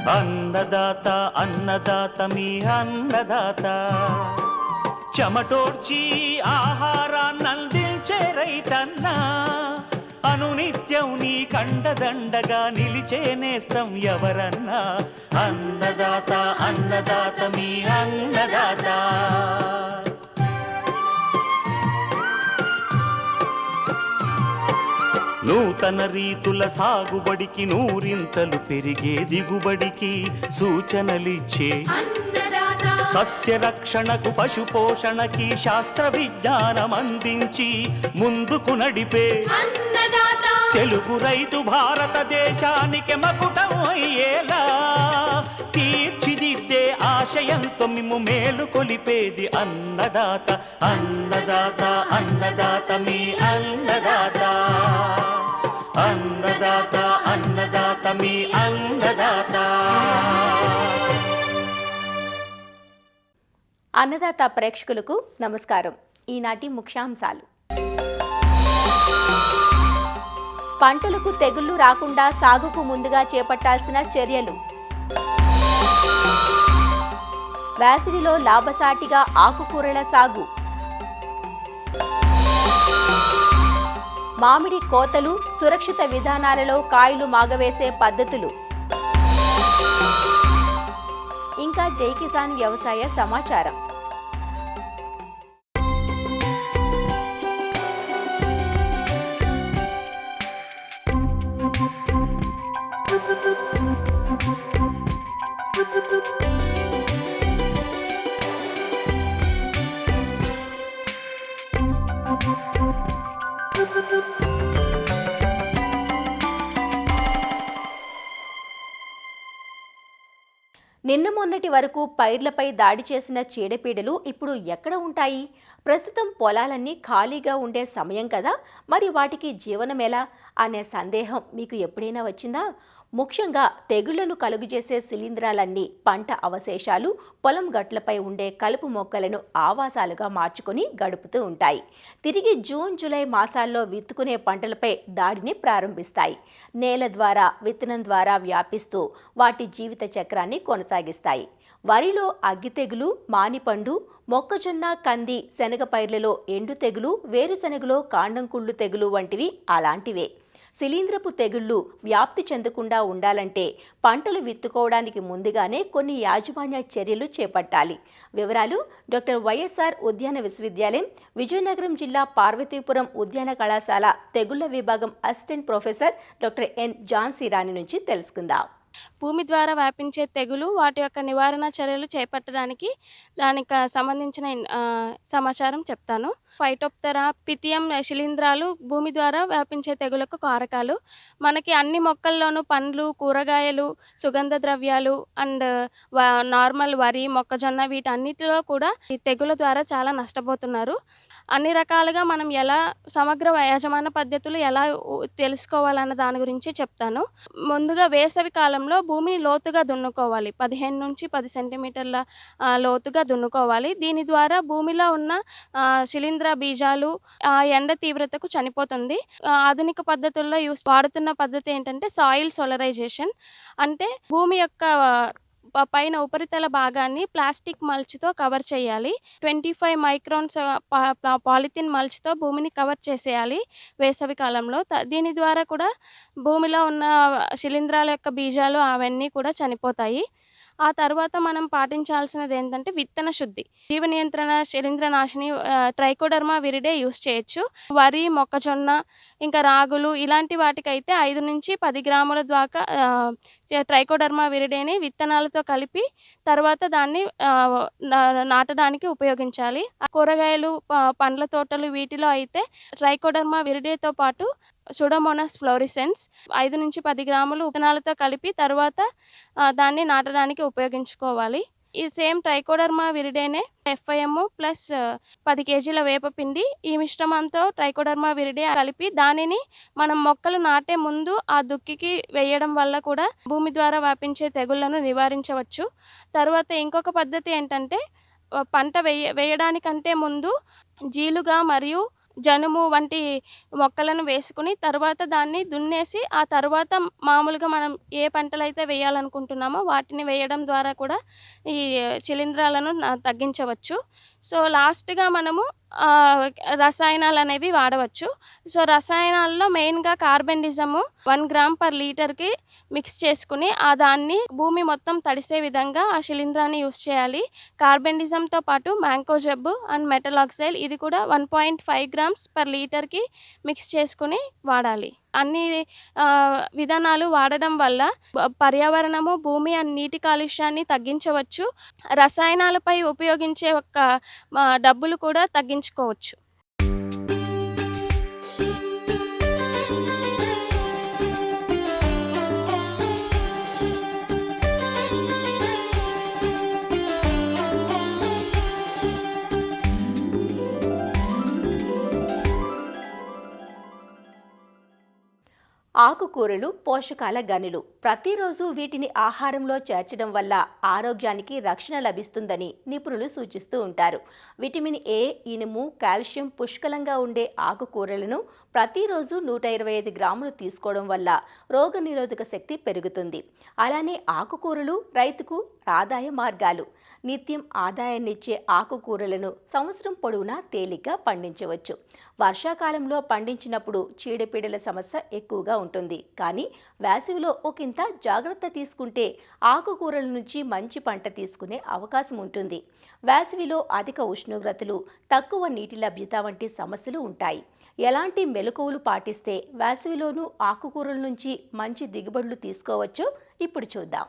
అన్నదాత అన్నదాత మీ అన్నదాత, చెమటోడ్చి ఆహారాన్నందించే రైతన్నా, అనునిత్యం నీ కండదండగా నిలిచే నేస్తం ఎవరన్నా. అన్నదాత అన్నదాత మీ అన్నదాత. నూతన రీతుల సాగుబడికి, నూరింతలు పెరిగే దిగుబడికి సూచనలిచ్చే సస్య రక్షణకు, పశు పోషణకి శాస్త్ర విజ్ఞానం అందించి ముందుకు నడిపే తెలుగు రైతు భారతదేశానికి మకుటం అయ్యేలా తీర్చిదిద్దే ఆశయంతో మిమ్ము మేలు కొలిపేది అన్నదాత. అన్నదాత అన్నదాత మీ అన్నదాత. అన్నదాత అన్నదాత మీ అన్నదాత. అన్నదాత ప్రేక్షకులకు నమస్కారం. ఈనాటి ముఖ్యాంశాలు: పంటలకు తెగుళ్లు రాకుండా సాగుకు ముందుగా చేపట్టాల్సిన చర్యలు, వేసవిలో లాభసాటిగా ఆకుకూరల సాగు, మామిడి కోతలు, సురక్షిత విధానాలలో కాయలు మాగవేసే పద్ధతులు, ఇంకా జై కిసాన్ వ్యవసాయ సమాచారం. నిన్న మొన్నటి వరకు పైర్లపై దాడి చేసిన చీడపీడలు ఇప్పుడు ఎక్కడ ఉంటాయి? ప్రస్తుతం పొలాలన్నీ ఖాళీగా ఉండే సమయం కదా, మరి వాటికి జీవనమేలా అనే సందేహం మీకు ఎప్పుడైనా వచ్చిందా? ముఖ్యంగా తెగుళ్లను కలుగజేసే శిలీంధ్రాలన్నీ పంట అవశేషాలు, పొలం గట్లపై ఉండే కలుపు మొక్కలను ఆవాసాలుగా మార్చుకొని గడుపుతూ ఉంటాయి. తిరిగి జూన్ జూలై మాసాల్లో విత్తుకునే పంటలపై దాడిని ప్రారంభిస్తాయి. నేల ద్వారా, విత్తనం ద్వారా వ్యాపిస్తూ వాటి జీవిత చక్రాన్ని కొనసాగిస్తాయి. వరిలో అగ్గి తెగులు, మానిపండు, మొక్కజొన్న, కంది, శనగ పైర్లలో ఎండు తెగులు, వేరుశెనగలో కాండం కుళ్ళు తెగులు వంటివి అలాంటివే. శిలీంధ్రపు తెగుళ్లు వ్యాప్తి చెందకుండా ఉండాలంటే పంటలు విత్తుకోవడానికి ముందుగానే కొన్ని యాజమాన్య చర్యలు చేపట్టాలి. వివరాలు డాక్టర్ వైఎస్ఆర్ ఉద్యాన విశ్వవిద్యాలయం, విజయనగరం జిల్లా పార్వతీపురం ఉద్యాన కళాశాల తెగుళ్ల విభాగం assistant professor doctor N Jhansi Rani నుంచి తెలుసుకుందాం. భూమి ద్వారా వ్యాపించే తెగులు, వాటి యొక్క నివారణ చర్యలు చేపట్టడానికి దానికి సంబంధించిన సమాచారం చెప్తాను. ఫైటోప్తెరా, పిథియం శిలీంధ్రాలు భూమి ద్వారా వ్యాపించే తెగులకు కారకాలు. మనకి అన్ని మొక్కల్లోనూ పండ్లు, కూరగాయలు, సుగంధ ద్రవ్యాలు అండ్ నార్మల్ వరి, మొక్కజొన్న వీటన్నిటిలో కూడా ఈ తెగుల ద్వారా చాలా నష్టపోతున్నారు. అన్ని రకాలుగా మనం ఎలా సమగ్ర యాజమాన్య పద్ధతులు ఎలా తెలుసుకోవాలన్న దాని గురించి చెప్తాను. ముందుగా వేసవి కాలంలో భూమిని లోతుగా దున్నుకోవాలి. 15 నుంచి 10 సెంటీమీటర్ల లోతుగా దున్నుకోవాలి. దీని ద్వారా భూమిలో ఉన్న శిలీంధ్ర బీజాలు ఎండ తీవ్రతకు చనిపోతుంది. ఆధునిక పద్ధతుల్లో వాడుతున్న పద్ధతి ఏంటంటే సాయిల్ సోలరైజేషన్. అంటే భూమి యొక్క పైన ఉపరితల భాగాన్ని ప్లాస్టిక్ మల్చ్తో కవర్ చేయాలి. 25 మైక్రాన్స్ పాలిథిన్ మల్చ్తో భూమిని కవర్ చేసేయాలి వేసవి కాలంలో. దీని ద్వారా కూడా భూమిలో ఉన్న శిలీంధ్రాల యొక్క బీజాలు అవన్నీ కూడా చనిపోతాయి. ఆ తర్వాత మనం పాటించాల్సినది ఏంటంటే విత్తన శుద్ధి. జీవ నియంత్రణ శిలీంద్రనాశిని ట్రైకోడర్మా విరిడే యూస్ చేయొచ్చు. వరి, మొక్కజొన్న, ఇంకా రాగులు ఇలాంటి వాటికైతే 5 నుంచి 10 గ్రాముల దాకా ట్రైకోడర్మా విరిడేని విత్తనాలతో కలిపి తర్వాత దాన్ని నాటడానికి ఉపయోగించాలి. కూరగాయలు, పండ్ల తోటలు వీటిలో అయితే ట్రైకోడర్మా విరిడేతో పాటు సుడోమోనాస్ ఫ్లోరిసెన్స్ 5 నుంచి 10 గ్రాములు విత్తనాలతో కలిపి తర్వాత దాన్ని నాటడానికి ఉపయోగించుకోవాలి. ఈ సేమ్ ట్రైకోడర్మా విరిడేనే FIM ప్లస్ 10 కేజీల వేపపిండి, ఈ మిశ్రమంతో ట్రైకోడర్మా విరిడే కలిపి దానిని మనం మొక్కలు నాటే ముందు ఆ దుక్కికి వేయడం వల్ల కూడా భూమి ద్వారా వ్యాపించే తెగుళ్లను నివారించవచ్చు. తర్వాత ఇంకొక పద్ధతి ఏంటంటే పంట వేయడానికంటే ముందు జీలుగా మరియు జనుము వంటి మొక్కలను వేసుకుని తర్వాత దాన్ని దున్నేసి ఆ తర్వాత మామూలుగా మనం ఏ పంటలైతే వేయాలనుకుంటున్నామో వాటిని వేయడం ద్వారా కూడా ఈ శిలీంధ్రాలను తగ్గించవచ్చు. సో లాస్ట్‌గా మనము రసాయనాలనేవి వాడవచ్చు. సో రసాయనాల్లో మెయిన్‌గా కార్బెండిజము 1 గ్రామ్ పర్ లీటర్‌కి మిక్స్ చేసుకుని దాన్ని భూమి మొత్తం తడిసే విధంగా ఆ శిలీంధ్రాన్ని యూజ్ చేయాలి. కార్బెండిజంతో పాటు మ్యాంకోజెబ్ అండ్ మెటలాక్సైల్ ఇది కూడా 1.5 గ్రామ్స్ పర్ లీటర్‌కి మిక్స్ చేసుకొని వాడాలి. అన్ని విధానాలు వాడడం వల్ల పర్యావరణము, భూమి అండ్ నీటి కాలుష్యాన్ని తగ్గించవచ్చు. రసాయనాలపై ఉపయోగించే డబ్బులు కూడా తగ్గించుకోవచ్చు. ఆకుకూరలు పోషకాల గనులు. ప్రతిరోజు వీటిని ఆహారంలో చేర్చడం వల్ల ఆరోగ్యానికి రక్షణ లభిస్తుందని నిపుణులు సూచిస్తూ ఉంటారు. విటమిన్ ఏ, ఇనుము, కాల్షియం పుష్కలంగా ఉండే ఆకుకూరలను ప్రతిరోజు 125 గ్రాములు తీసుకోవడం వల్ల రోగనిరోధక శక్తి పెరుగుతుంది. అలానే ఆకుకూరలు రైతుకు ఆదాయ మార్గాలు. నిత్యం ఆదాయాన్నిచ్చే ఆకుకూరలను సంవత్సరం పొడవునా తేలిగ్గా పండించవచ్చు. వర్షాకాలంలో పండించినప్పుడు చీడపీడల సమస్య ఎక్కువగా ఉంటుంది. కానీ వేసవిలో ఒకంత జాగ్రత్త తీసుకుంటే ఆకుకూరల నుంచి మంచి పంట తీసుకునే అవకాశం ఉంటుంది. వేసవిలో అధిక ఉష్ణోగ్రతలు, తక్కువ నీటి లభ్యత వంటి సమస్యలు ఉంటాయి. ఎలాంటి మెలకువలు పాటిస్తే వేసవిలోనూ ఆకుకూరల నుంచి మంచి దిగుబడులు తీసుకోవచ్చో ఇప్పుడు చూద్దాం.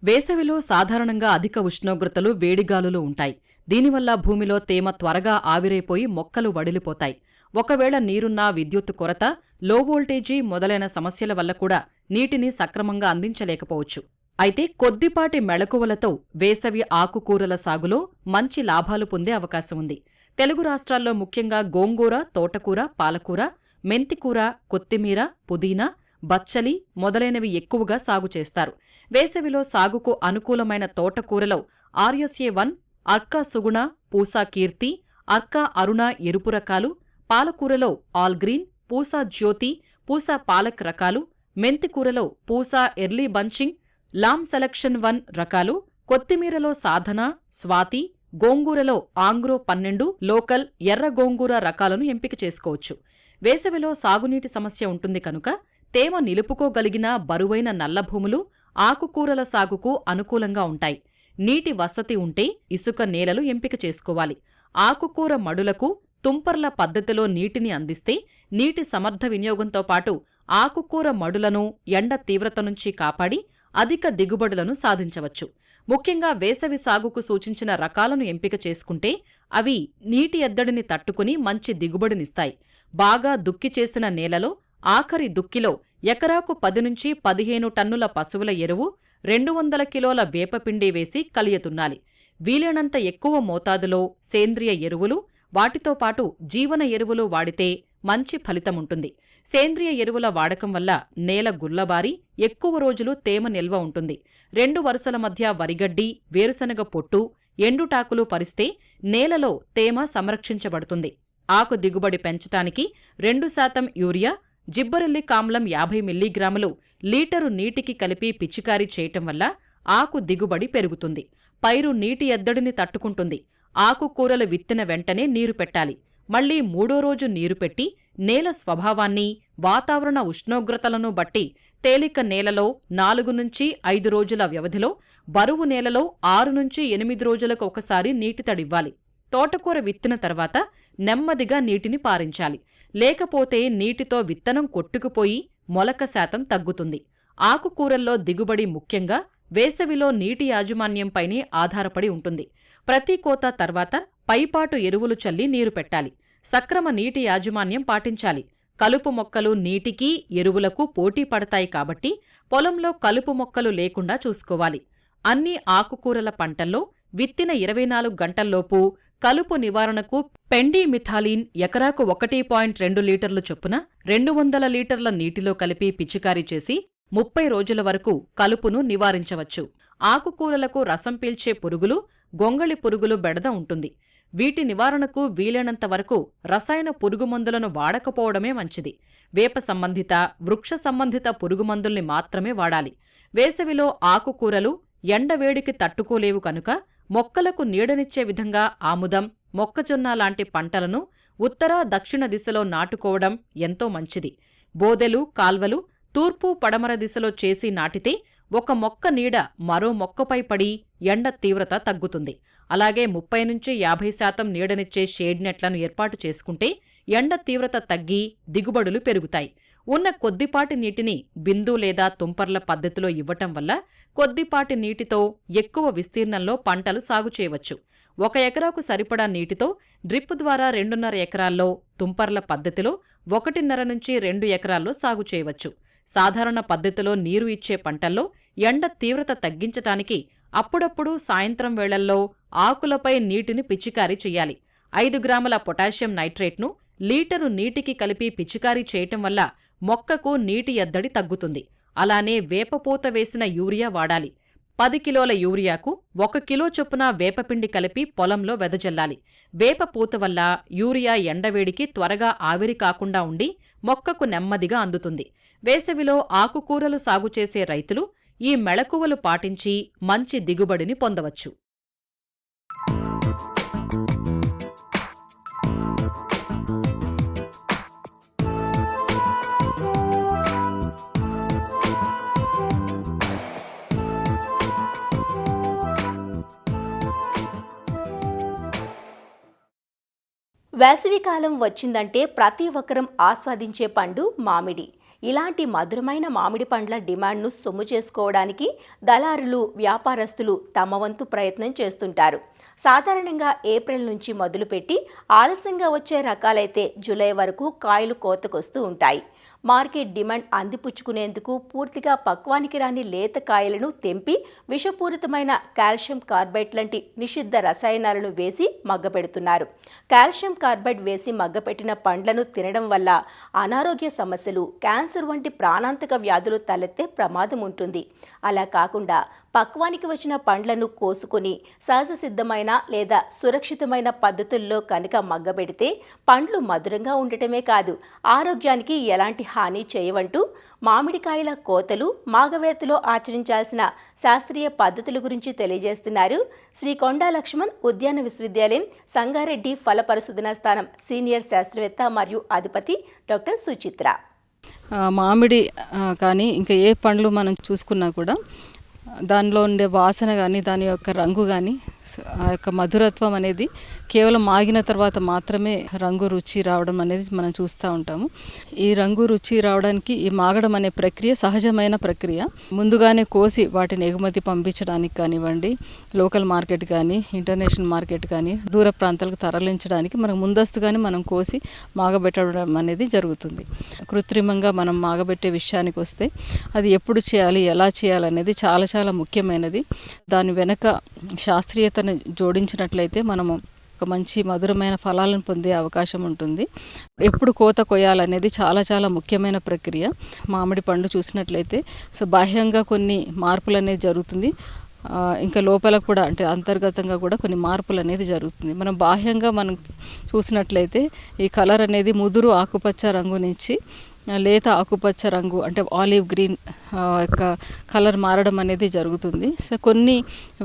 వేసవిలో సాధారణంగా అధిక ఉష్ణోగ్రతలు, వేడిగాలులు ఉంటాయి. దీనివల్ల భూమిలో తేమ త్వరగా ఆవిరైపోయి మొక్కలు వడిలిపోతాయి. ఒకవేళ నీరున్నా విద్యుత్తు కొరత, లో వోల్టేజీ మొదలైన సమస్యల వల్ల కూడా నీటిని సక్రమంగా అందించలేకపోవచ్చు. అయితే కొద్దిపాటి మెళకువలతో వేసవి ఆకుకూరల సాగులో మంచి లాభాలు పొందే అవకాశం ఉంది. తెలుగు రాష్ట్రాల్లో ముఖ్యంగా గోంగూర, తోటకూర, పాలకూర, మెంతికూర, కొత్తిమీర, పుదీనా, బచ్చలి మొదలైనవి ఎక్కువగా సాగు చేస్తారు. వేసవిలో సాగుకు అనుకూలమైన తోటకూరలో ఆర్ఎస్ఏ-1, అర్కా సుగుణ, పూసా కీర్తి, అర్కా అరుణ ఎరుపు రకాలు, పాలకూరలో ఆల్ గ్రీన్, పూసా జ్యోతి, పూసా పాలక్ రకాలు, మెంతికూరలో Pusa early bunching, Lam selection 1 రకాలు, కొత్తిమీరలో సాధన, స్వాతి, గోంగూరలో ఆంగ్రో 12, లోకల్, ఎర్ర గోంగూర రకాలను ఎంపిక చేసుకోవచ్చు. వేసవిలో సాగునీటి సమస్య ఉంటుంది కనుక తేమ నిలుపుకోగలిగిన బరువైన నల్ల భూములు ఆకుకూరల సాగుకు అనుకూలంగా ఉంటాయి. నీటి వసతి ఉంటే ఇసుక నేలలు ఎంపిక చేసుకోవాలి. ఆకుకూర మడులకు తుంపర్ల పద్ధతిలో నీటిని అందిస్తే నీటి సమర్థ వినియోగంతో పాటు ఆకుకూర మడులను ఎండ తీవ్రత నుంచి కాపాడి అధిక దిగుబడులను సాధించవచ్చు. ముఖ్యంగా వేసవి సాగుకు సూచించిన రకాలను ఎంపిక చేసుకుంటే అవి నీటి ఎద్దడిని తట్టుకుని మంచి దిగుబడినిస్తాయి. బాగా దుక్కి చేసిన నేలలో ఆఖరి దుక్కిలో ఎకరాకు 10 నుంచి 15 టన్నుల పశువుల ఎరువు, 200 కిలోల వేపపిండి వేసి కలియతున్నాలి. వీలైనంత ఎక్కువ మోతాదులో సేంద్రియ ఎరువులు, వాటితో పాటు జీవన ఎరువులు వాడితే మంచి ఫలితముంటుంది. సేంద్రియ ఎరువుల వాడకం వల్ల నేల గుల్లబారి ఎక్కువ రోజులు తేమ నిల్వ ఉంటుంది. 2 వరుసల మధ్య వరిగడ్డి, వేరుశనగ పొట్టు, ఎండుటాకులు పరిస్తే నేలలో తేమ సంరక్షించబడుతుంది. ఆకు దిగుబడి పెంచటానికి 2% యూరియా, జిబ్బరెల్లిక్ ఆమ్లం 50 మిల్లీగ్రాములు లీటరు నీటికి కలిపి పిచికారీ చేయటం వల్ల ఆకు దిగుబడి పెరుగుతుంది. పైరు నీటి ఎద్దడిని తట్టుకుంటుంది. ఆకుకూరలు విత్తిన వెంటనే నీరు పెట్టాలి. మళ్లీ 3వ రోజు నీరు పెట్టి నేల స్వభావాన్ని, వాతావరణ ఉష్ణోగ్రతలను బట్టి తేలిక నేలలో 4 నుంచి 5 రోజుల వ్యవధిలో, బరువు నేలలో 6 నుంచి 8 రోజులకు ఒకసారి నీటి తడివ్వాలి. తోటకూర విత్తిన తర్వాత నెమ్మదిగా నీటిని పారించాలి. లేకపోతే నీటితో విత్తనం కొట్టుకుపోయి మొలక శాతం తగ్గుతుంది. ఆకుకూరల్లో దిగుబడి ముఖ్యంగా వేసవిలో నీటి యాజమాన్యంపైనే ఆధారపడి ఉంటుంది. ప్రతి కోత తర్వాత పైపాటు ఎరువులు చల్లి నీరు పెట్టాలి. సక్రమ నీటి యాజమాన్యం పాటించాలి. కలుపు మొక్కలు నీటికి, ఎరువులకు పోటీ పడతాయి కాబట్టి పొలంలో కలుపు మొక్కలు లేకుండా చూసుకోవాలి. అన్ని ఆకుకూరల పంటల్లో విత్తిన 24 గంటల్లోపు కలుపు నివారణకు పెండిమిథాలిన్ ఎకరాకు 1.2 లీటర్లు చొప్పున 200 లీటర్ల నీటిలో కలిపి పిచికారీ చేసి 30 రోజుల వరకు కలుపును నివారించవచ్చు. ఆకుకూరలకు రసం పీల్చే పురుగులు, గొంగళి పురుగులు బెడద ఉంటుంది. వీటి నివారణకు వీలైనంత వరకు రసాయన పురుగుమందులను వాడకపోవడమే మంచిది. వేప సంబంధిత, వృక్ష సంబంధిత పురుగుమందుల్ని మాత్రమే వాడాలి. వేసవిలో ఆకుకూరలు ఎండవేడికి తట్టుకోలేవు కనుక మొక్కలకు నీడనిచ్చే విధంగా ఆముదం, మొక్కజొన్న లాంటి పంటలను ఉత్తర దక్షిణ దిశలో నాటుకోవడం ఎంతో మంచిది. బోదెలు, కాల్వలు తూర్పు పడమర దిశలో చేసి నాటితే ఒక మొక్క నీడ మరో మొక్కపై పడి ఎండ తీవ్రత తగ్గుతుంది. అలాగే 30-50% నీడనిచ్చే షేడ్ నెట్లను ఏర్పాటు చేసుకుంటే ఎండ తీవ్రత తగ్గి దిగుబడులు పెరుగుతాయి. ఉన్న కొద్దిపాటి నీటిని బిందు లేదా తుంపర్ల పద్ధతిలో ఇవ్వటం వల్ల కొద్దిపాటి నీటితో ఎక్కువ విస్తీర్ణంలో పంటలు సాగు చేయవచ్చు. 1 ఎకరాకు సరిపడా నీటితో డ్రిప్ ద్వారా 2.5 ఎకరాల్లో, తుంపర్ల పద్ధతిలో 1.5-2 ఎకరాల్లో సాగు చేయవచ్చు. సాధారణ పద్ధతిలో నీరు ఇచ్చే పంటల్లో ఎండ తీవ్రత తగ్గించటానికి అప్పుడప్పుడు సాయంత్రం వేళల్లో ఆకులపై నీటిని పిచికారీ చెయ్యాలి. 5 గ్రాముల పొటాషియం నైట్రేట్ను లీటరు నీటికి కలిపి పిచికారీ చేయటం వల్ల మొక్కకు నీటి ఎద్దడి తగ్గుతుంది. అలానే వేపపూత వేసిన యూరియా వాడాలి. 10 కిలోల యూరియాకు 1 కిలో చొప్పున వేపపిండి కలిపి పొలంలో వెదజల్లాలి. వేపపూత వల్ల యూరియా ఎండవేడికి త్వరగా ఆవిరి కాకుండా ఉండి మొక్కకు నెమ్మదిగా అందుతుంది. వేసవిలో ఆకుకూరలు సాగు చేసే రైతులు ఈ మెళకువలు పాటించి మంచి దిగుబడిని పొందవచ్చు. వేసవికాలం వచ్చిందంటే ప్రతి ఒక్కరం ఆస్వాదించే పండు మామిడి. ఇలాంటి మధురమైన మామిడి పండ్ల డిమాండ్ను సొమ్ము చేసుకోవడానికి దళారులు, వ్యాపారస్తులు తమ వంతు ప్రయత్నం చేస్తుంటారు. సాధారణంగా ఏప్రిల్ నుంచి మొదలుపెట్టి ఆలస్యంగా వచ్చే రకాలైతే జూలై వరకు కాయలు కోతకొస్తూ ఉంటాయి. మార్కెట్ డిమాండ్ అందిపుచ్చుకునేందుకు పూర్తిగా పక్వానికి రాని లేత కాయలను తెంపి విషపూరితమైన కాల్షియం కార్బైడ్ లాంటి నిషిద్ధ రసాయనాలను వేసి మగ్గపెడుతున్నారు. కాల్షియం కార్బైడ్ వేసి మగ్గపెట్టిన పండ్లను తినడం వల్ల అనారోగ్య సమస్యలు, క్యాన్సర్ వంటి ప్రాణాంతక వ్యాధులు తలెత్తే ప్రమాదం ఉంటుంది. అలా కాకుండా పక్వానికి వచ్చిన పండ్లను కోసుకుని సహజ సిద్ధమైన లేదా సురక్షితమైన పద్ధతుల్లో కనుక మగ్గబెడితే పండ్లు మధురంగా ఉండటమే కాదు, ఆరోగ్యానికి ఎలాంటి హాని చేయవంటూ మామిడికాయల కోతలు, మాగవేతలో ఆచరించాల్సిన శాస్త్రీయ పద్ధతుల గురించి తెలియజేస్తున్నారు శ్రీ కొండా లక్ష్మణ్ ఉద్యాన విశ్వవిద్యాలయం సంగారెడ్డి ఫల పరిశోధనా స్థానం సీనియర్ శాస్త్రవేత్త మరియు అధిపతి డాక్టర్ సుచిత్ర. మామిడి కానీ ఇంకా ఏ పండ్లు మనం చూసుకున్నా కూడా దానిలో ఉండే వాసన కానీ, దాని యొక్క రంగు కానీ, ఆ యొక్క మధురత్వం అనేది కేవలం మాగిన తర్వాత మాత్రమే రంగు, రుచి రావడం అనేది మనం చూస్తూ ఉంటాము. ఈ రంగు, రుచి రావడానికి ఈ మాగడం అనే ప్రక్రియ సహజమైన ప్రక్రియ. ముందుగానే కోసి వాటిని ఎగుమతి పంపించడానికి కానివ్వండి, లోకల్ మార్కెట్ కానీ, ఇంటర్నేషనల్ మార్కెట్ కానీ, దూర ప్రాంతాలకు తరలించడానికి మనకు ముందస్తుగానే మనం కోసి మాగబెట్టడం అనేది జరుగుతుంది. కృత్రిమంగా మనం మాగబెట్టే విషయానికి వస్తే అది ఎప్పుడు చేయాలి, ఎలా చేయాలనేది చాలా చాలా ముఖ్యమైనది. దాని వెనక శాస్త్రీయతను జోడించినట్లయితే మనము ఒక మంచి మధురమైన ఫలాలను పొందే అవకాశం ఉంటుంది. ఎప్పుడు కోత కొయ్యాలనేది చాలా చాలా ముఖ్యమైన ప్రక్రియ. మామిడి పండు చూసినట్లయితే బాహ్యంగా కొన్ని మార్పులు అనేది జరుగుతుంది, ఇంకా లోపల కూడా అంటే అంతర్గతంగా కూడా కొన్ని మార్పులు అనేది జరుగుతుంది. మనం బాహ్యంగా మనం చూసినట్లయితే ఈ కలర్ అనేది ముదురు ఆకుపచ్చ రంగు నుంచి లేత ఆకుపచ్చ రంగు అంటే ఆలివ్ గ్రీన్ యొక్క కలర్ మారడం అనేది జరుగుతుంది. సో కొన్ని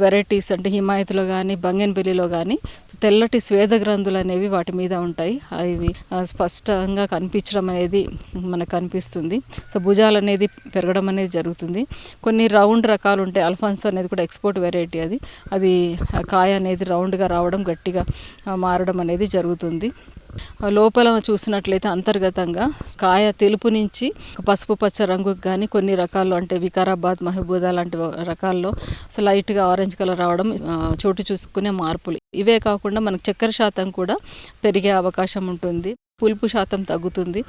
వెరైటీస్ అంటే హిమాయత్లో కానీ, బంగన్బెల్లిలో కానీ తెల్లటి స్వేద గ్రంథులు అనేవి వాటి మీద ఉంటాయి. అవి స్పష్టంగా కనిపించడం అనేది మనకు కనిపిస్తుంది. సో భుజాలు అనేది పెరగడం అనేది జరుగుతుంది. కొన్ని రౌండ్ రకాలు ఉంటాయి. అల్ఫాన్సో అనేది కూడా ఎక్స్పోర్ట్ వెరైటీ. అది కాయ అనేది రౌండ్గా రావడం, గట్టిగా మారడం అనేది జరుగుతుంది. లోపల చూసినట్లయితే అంతర్గతంగా కాయ తెలుపు నుంచి పసుపు పచ్చ రంగుకి కానీ, కొన్ని రకాల్లో అంటే వికారాబాద్, మహబూదా లాంటి రకాల్లో లైట్గా ఆరెంజ్ కలర్ రావడం చోటు చూసుకునే మార్పులు. ఇవే కాకుండా మనకు చక్కెర శాతం కూడా పెరిగే అవకాశం ఉంటుంది, పులుపు శాతం తగ్గుతుంది,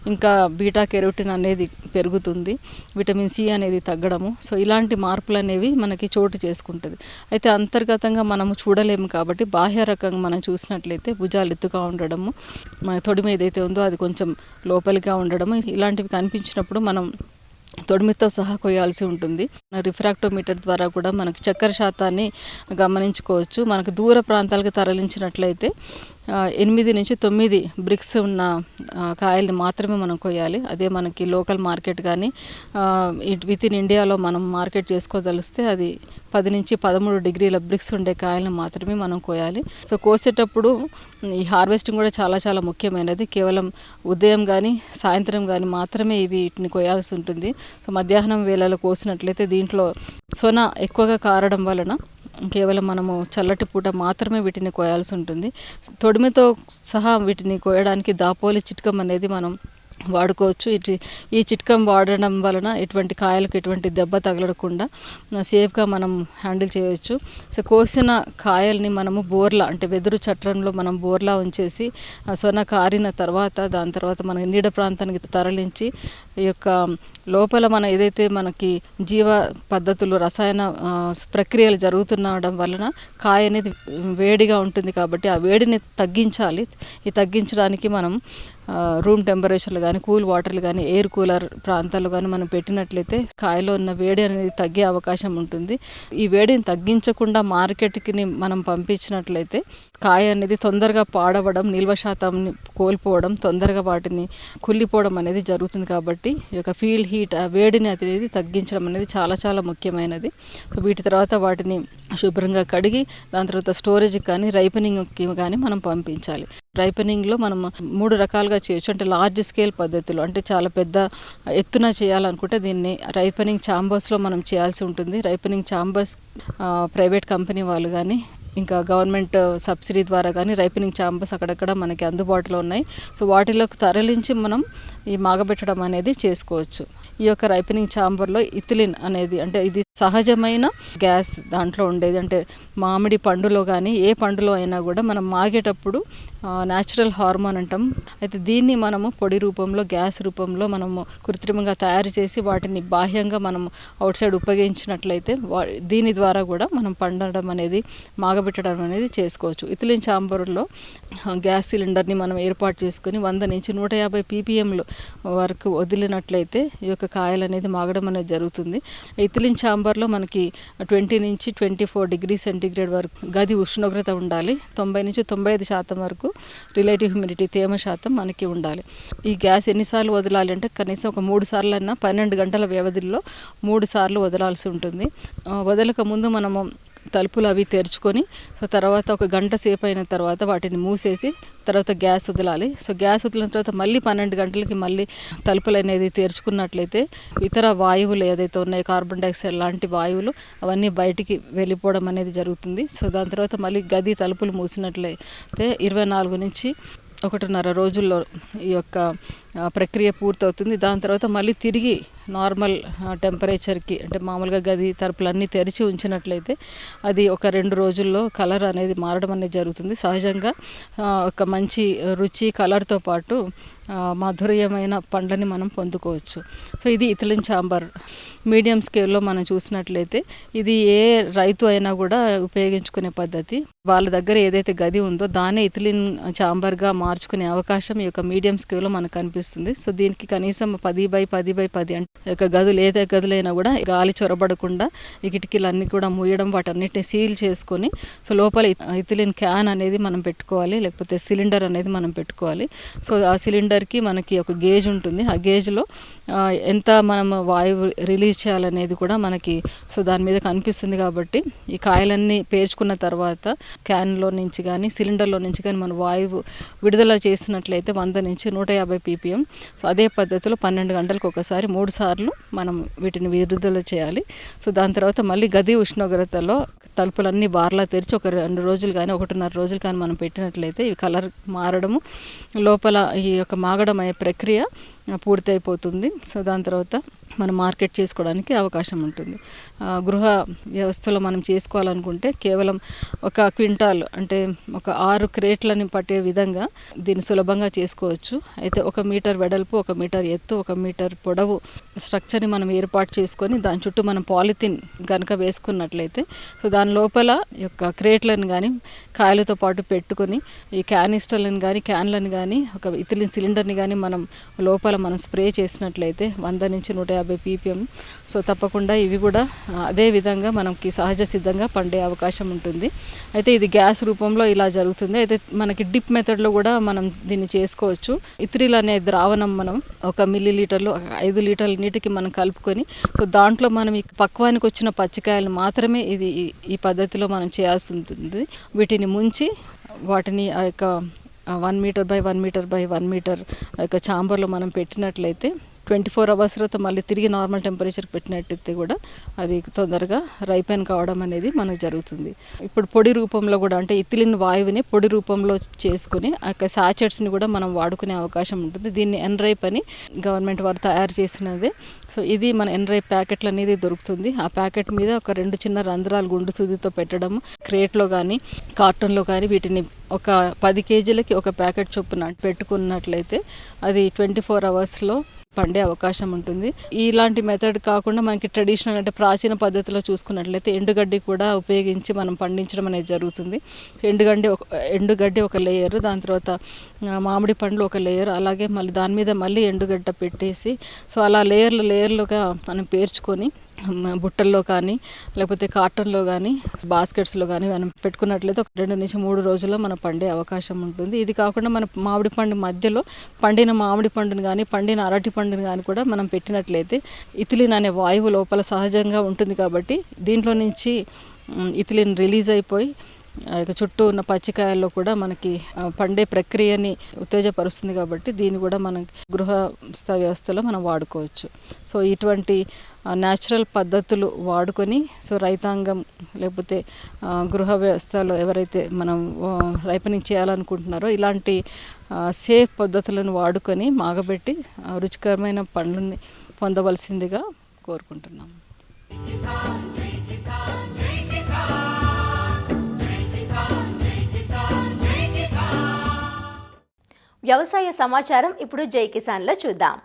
ఇంకా బీటా కెరోటిన్ అనేది పెరుగుతుంది, విటమిన్ సి అనేది తగ్గడము. సో ఇలాంటి మార్పులు అనేవి మనకి చోటు చేసుకుంటుంది. అయితే అంతర్గతంగా మనము చూడలేము కాబట్టి బాహ్య రకంగా మనం చూసినట్లయితే భుజాలు ఎత్తుగా ఉండడము, మన తొడిమ ఏదైతే ఉందో అది కొంచెం లోపలిగా ఉండడము, ఇలాంటివి కనిపించినప్పుడు మనం తొడిమితో సహా కొయ్యాల్సి ఉంటుంది. రిఫ్రాక్టోమీటర్ ద్వారా కూడా మనకు చక్కెర శాతాన్ని గమనించుకోవచ్చు. మనకు దూర ప్రాంతాలకు తరలించినట్లయితే 8 నుంచి 9 బ్రిక్స్ ఉన్న కాయల్ని మాత్రమే మనం కొయ్యాలి. అదే మనకి లోకల్ మార్కెట్ కానీ విత్ ఇన్ ఇండియాలో మనం మార్కెట్ చేసుకోదలిస్తే అది 10 నుంచి 13 డిగ్రీల బ్రిక్స్ ఉండే కాయలను మాత్రమే మనం కోయాలి. సో కోసేటప్పుడు ఈ హార్వెస్టింగ్ కూడా చాలా చాలా ముఖ్యమైనది. కేవలం ఉదయం కానీ సాయంత్రం కానీ మాత్రమే వీటిని కోయాల్సి ఉంటుంది. సో మధ్యాహ్నం వేళలో కోసినట్లయితే దీంట్లో సొన ఎక్కువగా కారడం వలన కేవలం మనము చల్లటి పూట మాత్రమే వీటిని కోయాల్సి ఉంటుంది. తొడిమితో సహా వీటిని కోయడానికి దాపోలి చిట్కం అనేది మనం వాడుకోవచ్చు. ఈ చిట్కం వాడడం వలన ఎటువంటి కాయలకు ఎటువంటి దెబ్బ తగలకుండా సేఫ్గా మనం హ్యాండిల్ చేయవచ్చు. సో కోసిన కాయల్ని మనము బోర్లా అంటే వెదురు చట్రంలో మనం బోర్లా ఉంచేసి సొన కారిన తర్వాత దాని తర్వాత మన నీడ ప్రాంతానికి తరలించి ఈ యొక్క లోపల మన ఏదైతే మనకి జీవ పద్ధతులు రసాయన ప్రక్రియలు జరుగుతుండడం వలన కాయ అనేది వేడిగా ఉంటుంది కాబట్టి ఆ వేడిని తగ్గించాలి. ఈ తగ్గించడానికి మనం రూమ్ టెంపరేచర్లు కానీ కూల్ వాటర్లు కానీ ఎయిర్ కూలర్ ప్రాంతాలు కానీ మనం పెట్టినట్లయితే కాయలో ఉన్న వేడి అనేది తగ్గే అవకాశం ఉంటుంది. ఈ వేడిని తగ్గించకుండా మార్కెట్కి మనం పంపించినట్లయితే కాయ అనేది తొందరగా పాడవడం, నిల్వ శాతాన్ని కోల్పోవడం, తొందరగా వాటిని కుళ్ళిపోవడం అనేది జరుగుతుంది. కాబట్టి ఈ యొక్క ఫీల్డ్ హీట్ ఆ వేడిని అనేది తగ్గించడం అనేది చాలా చాలా ముఖ్యమైనది. సో వీటి తర్వాత వాటిని శుభ్రంగా కడిగి దాని తర్వాత స్టోరేజ్కి కానీ రైపనింగ్కి కానీ మనం పంపించాలి. రైపనింగ్లో మనం 3 రకాలుగా చేయొచ్చు. అంటే లార్జ్ స్కేల్ పద్ధతులు అంటే చాలా పెద్ద ఎత్తున చేయాలనుకుంటే దీన్ని రైపనింగ్ ఛాంబర్స్లో మనం చేయాల్సి ఉంటుంది. రైపనింగ్ ఛాంబర్స్ ప్రైవేట్ కంపెనీ వాళ్ళు కానీ ఇంకా గవర్నమెంట్ సబ్సిడీ ద్వారా కానీ రైపనింగ్ ఛాంబర్స్ అక్కడక్కడ మనకి అందుబాటులో ఉన్నాయి. సో వాటిలోకి తరలించి మనం ఈ మాగబెట్టడం అనేది చేసుకోవచ్చు. ఈ యొక్క రైపనింగ్ ఛాంబర్లో ఇథిలిన్ అనేది అంటే ఇది సహజమైన గ్యాస్ దాంట్లో ఉండేది. అంటే మామిడి పండులో కానీ ఏ పండులో అయినా కూడా మనం మాగేటప్పుడు న్యాచురల్ హార్మోన్ అంటాం. అయితే దీన్ని మనము పొడి రూపంలో గ్యాస్ రూపంలో మనము కృత్రిమంగా తయారు చేసి వాటిని బాహ్యంగా మనం అవుట్ సైడ్ ఉపయోగించినట్లయితే దీని ద్వారా కూడా మనం పండడం అనేది మాగబెట్టడం అనేది చేసుకోవచ్చు. ఇథిలిన్ ఛాంబర్లో గ్యాస్ సిలిండర్ని మనం ఏర్పాటు చేసుకొని 100 నుంచి 150 ppmలు వరకు వదిలినట్లయితే ఈ యొక్క కాయలు అనేది మాగడం అనేది జరుగుతుంది. ఇథిలిన్ ఛాంబర్లో మనకి 20 నుంచి 24 డిగ్రీ సెంటీగ్రేడ్ వరకు గది ఉష్ణోగ్రత ఉండాలి. 90 నుంచి 95% వరకు రిలేటివ్ హ్యూమిడిటీ తేమ శాతం మనకి ఉండాలి. ఈ గ్యాస్ ఎన్నిసార్లు వదలాలి అంటే కనీసం ఒక 3 సార్లు అన్నా 12 గంటల వ్యవధిలో 3 సార్లు వదలాల్సి ఉంటుంది. వదలక ముందు మనము తలుపులు అవి తెరుచుకొని సో తర్వాత ఒక గంట సేపు అయిన తర్వాత వాటిని మూసేసి తర్వాత గ్యాస్ వదలాలి. సో గ్యాస్ వదిలిన తర్వాత మళ్ళీ 12 గంటలకి మళ్ళీ తలుపులు అనేది తెరుచుకున్నట్లయితే ఇతర వాయువులు ఏదైతే ఉన్నాయో కార్బన్ డైఆక్సైడ్ లాంటి వాయువులు అవన్నీ బయటికి వెళ్ళిపోవడం అనేది జరుగుతుంది. సో దాని తర్వాత మళ్ళీ గది తలుపులు మూసినట్లయితే 24 నుంచి 1.5 రోజుల్లో ఈ యొక్క ప్రక్రియ పూర్తవుతుంది. దాని తర్వాత మళ్ళీ తిరిగి నార్మల్ టెంపరేచర్కి అంటే మామూలుగా గది తలుపులన్నీ తెరిచి ఉంచినట్లయితే అది ఒక 2 రోజుల్లో కలర్ అనేది మారడం అనేది జరుగుతుంది. సహజంగా ఒక మంచి రుచి కలర్తో పాటు మాధుర్యమైన పండ్లని మనం పొందుకోవచ్చు. సో ఇది ఇథిలిన్ ఛాంబర్ మీడియం స్కేల్లో మనం చూసినట్లయితే ఇది ఏ రైతు అయినా కూడా ఉపయోగించుకునే పద్ధతి. వాళ్ళ దగ్గర ఏదైతే గది ఉందో దాన్ని ఇథిలిన్ ఛాంబర్గా మార్చుకునే అవకాశం ఈ యొక్క మీడియం స్కేల్లో మనకు కనిపిస్తుంది. సో దీనికి కనీసం 10x10x10 అంటే యొక్క గదులు ఏదైతే గదులైనా కూడా గాలి చొరబడకుండా ఈ కిటికీలన్నీ కూడా మూయడం వాటన్నిటిని సీల్ చేసుకొని సో లోపల ఇథిలిన్ క్యాన్ అనేది మనం పెట్టుకోవాలి, లేకపోతే సిలిండర్ అనేది మనం పెట్టుకోవాలి. సో ఆ సిలిండర్కి మనకి ఒక గేజ్ ఉంటుంది. ఆ గేజ్లో ఎంత మనం వాయువు రిలీజ్ చేయాలనేది కూడా మనకి సో దాని మీద కనిపిస్తుంది. కాబట్టి ఈ కాయలన్నీ పేర్చుకున్న తర్వాత క్యాన్లో నుంచి కానీ సిలిండర్లో నుంచి కానీ మనం వాయువు విడుదల చేసినట్లయితే 100 నుంచి 150 ppm. సో అదే పద్ధతిలో 12 గంటలకు ఒకసారి 3 సార్లు మనం వీటిని విడుదల చేయాలి. సో దాని తర్వాత మళ్ళీ గది ఉష్ణోగ్రతలో తలుపులన్నీ బార్లా తెరిచి ఒక 2 రోజులు కానీ 1.5 రోజులు కానీ మనం పెట్టినట్లయితే ఇవి కలర్ మారడము లోపల ఈ యొక్క మాగడం అనే ప్రక్రియ పూర్తయిపోతుంది. సో దాని తర్వాత మనం మార్కెట్ చేసుకోవడానికి అవకాశం ఉంటుంది. గృహ వ్యవస్థలో మనం చేసుకోవాలనుకుంటే కేవలం 1 క్వింటాల్ అంటే ఒక 6 క్రేట్లని పట్టే విధంగా దీన్ని సులభంగా చేసుకోవచ్చు. అయితే 1 మీటర్ వెడల్పు, 1 మీటర్ ఎత్తు, 1 మీటర్ పొడవు స్ట్రక్చర్ని మనం ఏర్పాటు చేసుకొని దాని చుట్టూ మనం పాలిథిన్ కనుక వేసుకున్నట్లయితే సో దాని లోపల యొక్క క్రేట్లను కానీ కాయలతో పాటు పెట్టుకొని ఈ క్యానిస్టర్లను కానీ క్యాన్లను కానీ ఒక ఇథిలిన్ సిలిండర్ని కానీ మనం లోపల మనం స్ప్రే చేసినట్లయితే 100 నుంచి 150 150 ppm. సో తప్పకుండా ఇవి కూడా అదే విధంగా మనకి సహజ సిద్ధంగా పండే అవకాశం ఉంటుంది. అయితే ఇది గ్యాస్ రూపంలో ఇలా జరుగుతుంది. అయితే మనకి డిప్ మెథడ్లో కూడా మనం దీన్ని చేసుకోవచ్చు. ఇథిలిన్ అనే ద్రావణం మనం 1 మిల్లీలీటర్లు 5 లీటర్ల నీటికి మనం కలుపుకొని, సో దాంట్లో మనం ఈ పక్వానికి వచ్చిన పచ్చికాయలు మాత్రమే ఇది ఈ పద్ధతిలో మనం చేయాల్సి ఉంటుంది. వీటిని ముంచి వాటిని ఆ యొక్క 1 metre by 1 metre by 1 metre ఆ యొక్క ఛాంబర్లో మనం పెట్టినట్లయితే 24 hours తర్వాత మళ్ళీ తిరిగి నార్మల్ టెంపరేచర్కి పెట్టినట్టయితే కూడా అది తొందరగా రైపెన్ కావడం అనేది మనకు జరుగుతుంది. ఇప్పుడు పొడి రూపంలో కూడా అంటే ఇథిలిన్ వాయువుని పొడి రూపంలో చేసుకుని ఆ యొక్క సాచెట్స్ని కూడా మనం వాడుకునే అవకాశం ఉంటుంది. దీన్ని ఎన్రైప్ అని గవర్నమెంట్ వారు తయారు చేసినదే. సో ఇది మన ఎన్రైప్ ప్యాకెట్లు అనేది దొరుకుతుంది. ఆ ప్యాకెట్ మీద ఒక 2 చిన్న రంధ్రాలు గుండు సూదితో పెట్టడం, క్రేట్లో కానీ కార్టన్లో కానీ వీటిని ఒక 10 కేజీలకి ఒక ప్యాకెట్ చొప్పున పెట్టుకున్నట్లయితే అది 24 hours పండే అవకాశం ఉంటుంది. ఇలాంటి మెథడ్ కాకుండా మనకి ట్రెడిషనల్ అంటే ప్రాచీన పద్ధతిలో చూసుకున్నట్లయితే ఎండుగడ్డి కూడా ఉపయోగించి మనం పండించడం అనేది జరుగుతుంది. ఎండుగడ్డి ఒక లేయర్, దాని తర్వాత మామిడి పండ్లు ఒక లేయర్, అలాగే మళ్ళీ దాని మీద మళ్ళీ ఎండుగడ్డ పెట్టేసి సో అలా లేయర్లుగా మనం పేర్చుకొని బుట్టల్లో కానీ లేకపోతే కార్టన్లో కానీ బాస్కెట్స్లో కానీ మనం పెట్టుకున్నట్లయితే ఒక 2 నుంచి 3 రోజుల్లో మనం పండే అవకాశం ఉంటుంది. ఇది కాకుండా మన మామిడి పండు మధ్యలో పండిన మామిడి పండుని కానీ పండిన అరటి పండుని కానీ కూడా మనం పెట్టినట్లయితే ఇథిలిన్ అనే వాయువు లోపల సహజంగా ఉంటుంది కాబట్టి దీంట్లో నుంచి ఇథిలిన్ రిలీజ్ అయిపోయి చుట్టూ ఉన్న పచ్చికాయల్లో కూడా మనకి పండే ప్రక్రియని ఉత్తేజపరుస్తుంది కాబట్టి దీన్ని కూడా మనం గృహస్థ వ్యవస్థలో మనం వాడుకోవచ్చు. సో ఇటువంటి న్యాచురల్ పద్ధతులు వాడుకొని సో రైతాంగం లేకపోతే గృహ వ్యవస్థలో ఎవరైతే మనం రైపనింగ్ చేయాలనుకుంటున్నారో ఇలాంటి సేఫ్ పద్ధతులను వాడుకొని మాగబెట్టి రుచికరమైన పండ్లని పొందవలసిందిగా కోరుకుంటున్నాము. వ్యవసాయ సమాచారం ఇప్పుడు జై కిసాన్లో చూద్దాం.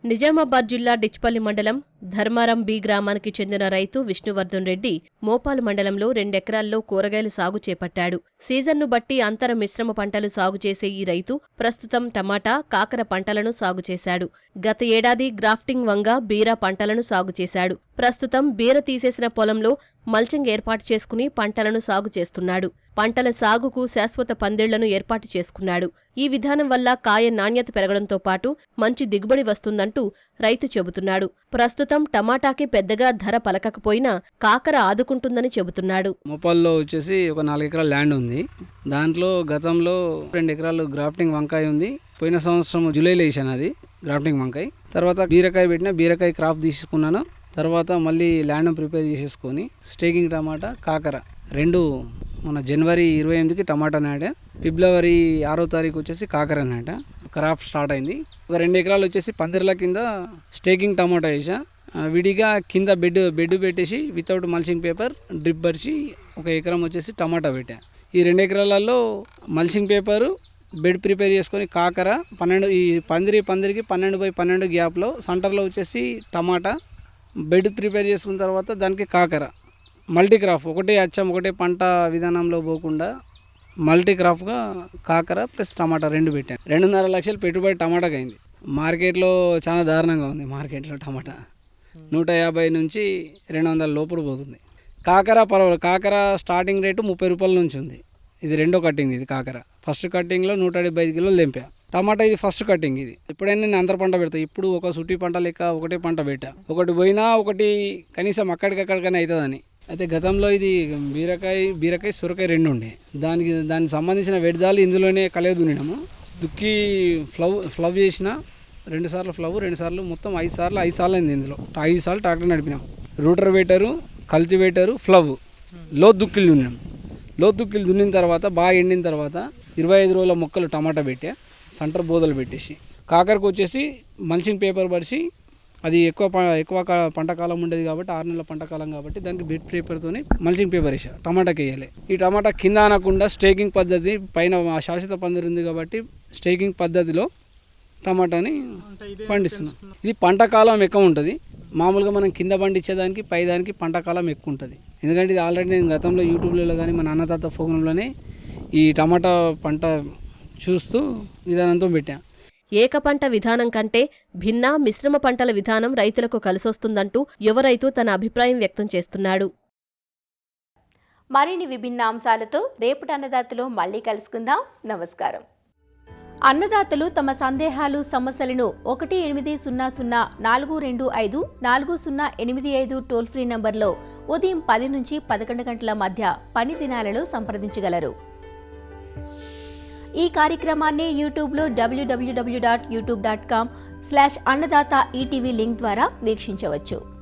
నిజామాబాద్ జిల్లా డిచ్పల్లి మండలం ధర్మారం బి గ్రామానికి చెందిన రైతు విష్ణువర్ధన్ రెడ్డి మోపాలు మండలంలో 2 ఎకరాల్లో కూరగాయలు సాగు చేపట్టాడు. సీజన్ను బట్టి అంతర మిశ్రమ పంటలు సాగు చేసే ఈ రైతు ప్రస్తుతం టమాటా, కాకర పంటలను సాగు చేశాడు. గత ఏడాది గ్రాఫ్టింగ్ వంగ, బీర పంటలను సాగు చేశాడు. ప్రస్తుతం బీర తీసేసిన పొలంలో మల్చింగ్ ఏర్పాటు చేసుకుని పంటలను సాగు చేస్తున్నాడు. పంటల సాగుకు శాశ్వత పందిళ్లను ఏర్పాటు చేసుకున్నాడు. ఈ విధానం వల్ల కాయ నాణ్యత పెరగడంతో పాటు మంచి దిగుబడి వస్తుందంటూ రైతు చెబుతున్నాడు. ప్రస్తుతం టమాటాకి పెద్దగా ధర పలకకపోయినా కాకర ఆదుకుంటుందని చెబుతున్నాడు. మోపాల్లో వచ్చేసి ఒక 4 ఎకరాల ల్యాండ్ ఉంది. దాంట్లో గతంలో 2 ఎకరాలు గ్రాఫ్టింగ్ వంకాయ ఉంది. పోయిన సంవత్సరం జూలైలో వేసాను అది గ్రాఫ్టింగ్ వంకాయ. తర్వాత బీరకాయ పెట్టిన, బీరకాయ క్రాప్ తీసుకున్నాను. తర్వాత మళ్ళీ ల్యాండ్ ప్రిపేర్ చేసేసుకొని స్టేకింగ్ టమాటా, కాకర 2 మన జనవరి 28కి టమాటా నాటా, ఫిబ్రవరి 6వ తారీఖు వచ్చేసి కాకర నాటా. క్రాప్ స్టార్ట్ అయింది. ఒక 2 ఎకరాలు వచ్చేసి పందిర్ల కింద స్టేకింగ్ టమాటా వేసా. విడిగా కింద బెడ్ పెట్టేసి వితౌట్ మల్చింగ్ పేపర్ డ్రిప్ పరిచి 1 ఎకరం వచ్చేసి టమాటా పెట్టా. ఈ 2 ఎకరాలలో మల్చింగ్ పేపరు, బెడ్ ప్రిపేర్ చేసుకొని కాకర 12, ఈ పందిరికి 12x12 గ్యాప్లో సెంటర్లో వచ్చేసి టమాటా, బెడ్ ప్రిపేర్ చేసుకున్న తర్వాత దానికి కాకర మల్టీక్రాప్ ఒకటే పంట విధానంలో పోకుండా మల్టీక్రాప్గా కాకర ప్లస్ టమాటా 2 పెట్టాను. 2.5 లక్షలు పెట్టుబడి టమాటాకి అయింది. మార్కెట్లో చాలా దారుణంగా ఉంది. మార్కెట్లో టమాటా 150 నుంచి 200 లోపల పోతుంది. కాకర పర్వాలేదు. కాకర స్టార్టింగ్ రేటు 30 రూపాయల నుంచి ఉంది. ఇది 2వ కట్టింగ్. ఇది కాకర ఫస్ట్ కట్టింగ్లో 175 కిలోలు తెంపా. టమాటా ఇది ఫస్ట్ కట్టింగ్. ఇది ఎప్పుడైనా నేను అంతర పంట పెడతా. ఇప్పుడు ఒక సుట్టి పంట లెక్క ఒకటే పంట పెట్టా. ఒకటి పోయినా ఒకటి కనీసం అక్కడికక్కడికైనా అవుతుందని. అయితే గతంలో ఇది బీరకాయ సొరకాయ 2 ఉండే. దానికి సంబంధించిన వ్యర్థాలు ఇందులోనే కలిగి దున్నినాము. దుక్కి ఫ్లవ్ చేసిన 2 సార్లు ఫ్లవ్, 2 సార్లు మొత్తం 5 సార్లు అయింది. ఇందులో 5 సార్లు ట్రాక్టర్ నడిపినాం. రూటర్ వేటరు, కల్టివేటరు, ఫ్లవ్, దుక్కిలు దున్నాం. దుక్కిలు దున్నిన తర్వాత బాగా ఎండిన తర్వాత 25 రోజుల మొక్కలు టమాటా పెట్టా. సెంటర్ బోదలు పెట్టేసి కాకరకు వచ్చేసి మల్చింగ్ పేపర్ పరిచి, అది ఎక్కువ పంట కాలం ఉండేది కాబట్టి 6 నెలల పంట కాలం కాబట్టి దానికి బెడ్ పేపర్తో మల్చింగ్ పేపర్ వేసా. టమాటాకి వేయాలి. ఈ టమాటా కింద అనకుండా స్టేకింగ్ పద్ధతి, పైన శాశ్వత పందిరి ఉంది కాబట్టి స్టేకింగ్ పద్ధతిలో టమాటాని పండిస్తున్నాం. ఇది పంట కాలం ఎక్కువ ఉంటుంది. మామూలుగా మనం కింద పండించేదానికి పైదానికి పంట కాలం ఎక్కువ ఉంటుంది. ఎందుకంటే ఇది ఆల్రెడీ నేను గతంలో యూట్యూబ్లో కానీ మన అన్నదాత ప్రోగ్రాంలోనే ఈ టమాటా పంట చూస్తూ విధానంతో పెట్టాను. ఏకపంట విధానం కంటే భిన్న మిశ్రమ పంటల విధానం రైతులకు కలిసొస్తుందంటూ యువ రైతు తన అభిప్రాయం వ్యక్తం చేస్తున్నాడు. మరిన్ని విభిన్న అంశాలతో రేపటి అన్నదాతలో మళ్ళీ కలుసుకుందాం. నమస్కారం. అన్నదాతలు తమ సందేహాలు, సమస్యలను 18004254085 టోల్ ఫ్రీ నంబర్లో ఉదయం 10 నుంచి 11 గంటల మధ్య పని దినాలలో సంప్రదించగలరు. ఈ కార్యక్రమాన్ని యూట్యూబ్లో www.youtube.com/annadata ETV లింక్ ద్వారా వీక్షించవచ్చు.